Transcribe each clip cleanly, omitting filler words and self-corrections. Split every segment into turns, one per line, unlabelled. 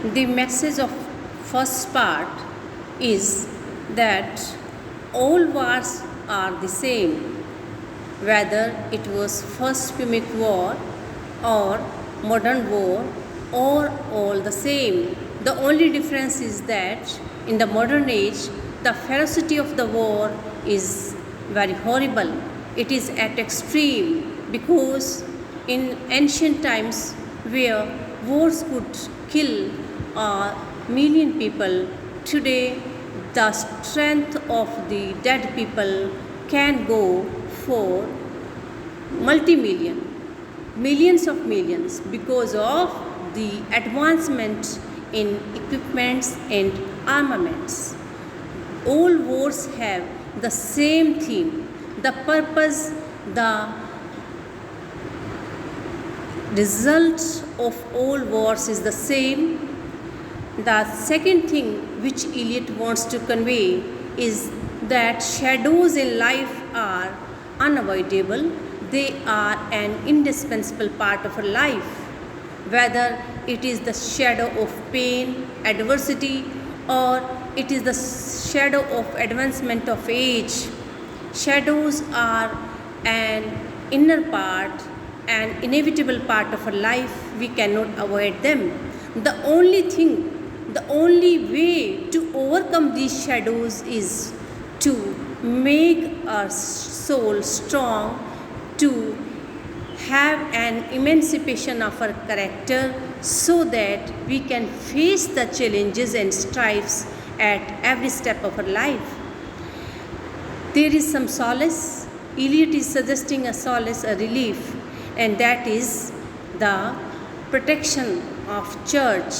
The message of first part is that all wars are the same, whether it was First Punic War or modern war, or all the same. The only difference is that in the modern age, the ferocity of the war is very horrible. It is at extreme because in ancient times where wars could kill a million people, today the strength of the dead people can go for multi-million, millions of millions because of the advancement in equipments and armaments. All wars have the same theme. The purpose, the result of all wars is the same. The second thing which Eliot wants to convey is that shadows in life are unavoidable. They are an indispensable part of a life. Whether it is the shadow of pain, adversity, or it is the shadow of advancement of age. Shadows are an inner part, an inevitable part of a life. We cannot avoid them. The only way to overcome these shadows is to make our soul strong, to have an emancipation of our character so that we can face the challenges and strifes at every step of our life. There is some solace. Eliot is suggesting a solace, a relief, and that is the protection of church.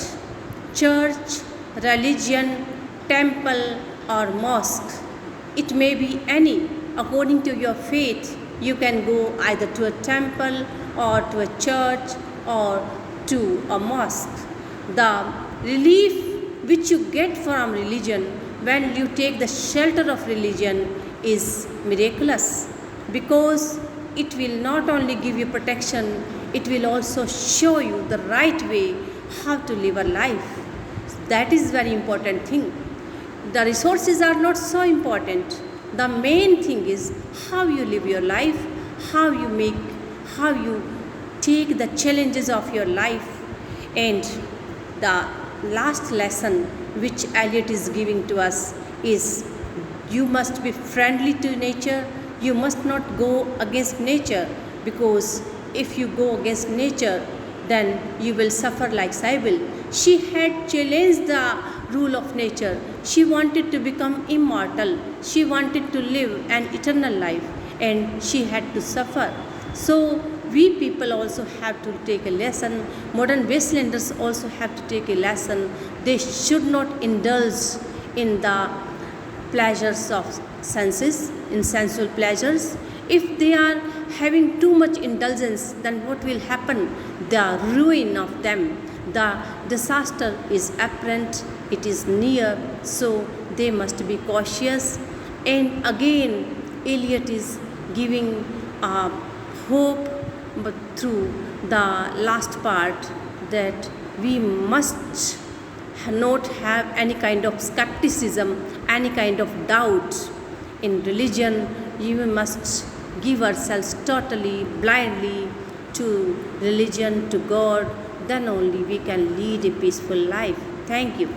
Church, religion, temple, or mosque. It may be any. According to your faith, you can go either to a temple or to a church or to a mosque. The relief which you get from religion when you take the shelter of religion is miraculous because it will not only give you protection, it will also show you the right way how to live a life. That is very important thing. The resources are not so important. The main thing is how you live your life, how you take the challenges of your life. And the last lesson which Eliot is giving to us is you must be friendly to nature. You must not go against nature, because if you go against nature, then you will suffer like Cybele. She had challenged the rule of nature. She wanted to become immortal. She wanted to live an eternal life, and she had to suffer. So we people also have to take a lesson. Modern wastelanders also have to take a lesson. They should not indulge in the pleasures of senses, in sensual pleasures. If they are having too much indulgence, then what will happen? The ruin of them. The disaster is apparent, it is near, so they must be cautious. And again, Eliot is giving hope, but through the last part, that we must not have any kind of skepticism, any kind of doubt in religion. We must give ourselves totally, blindly to religion, to God. Then only we can lead a peaceful life. Thank you.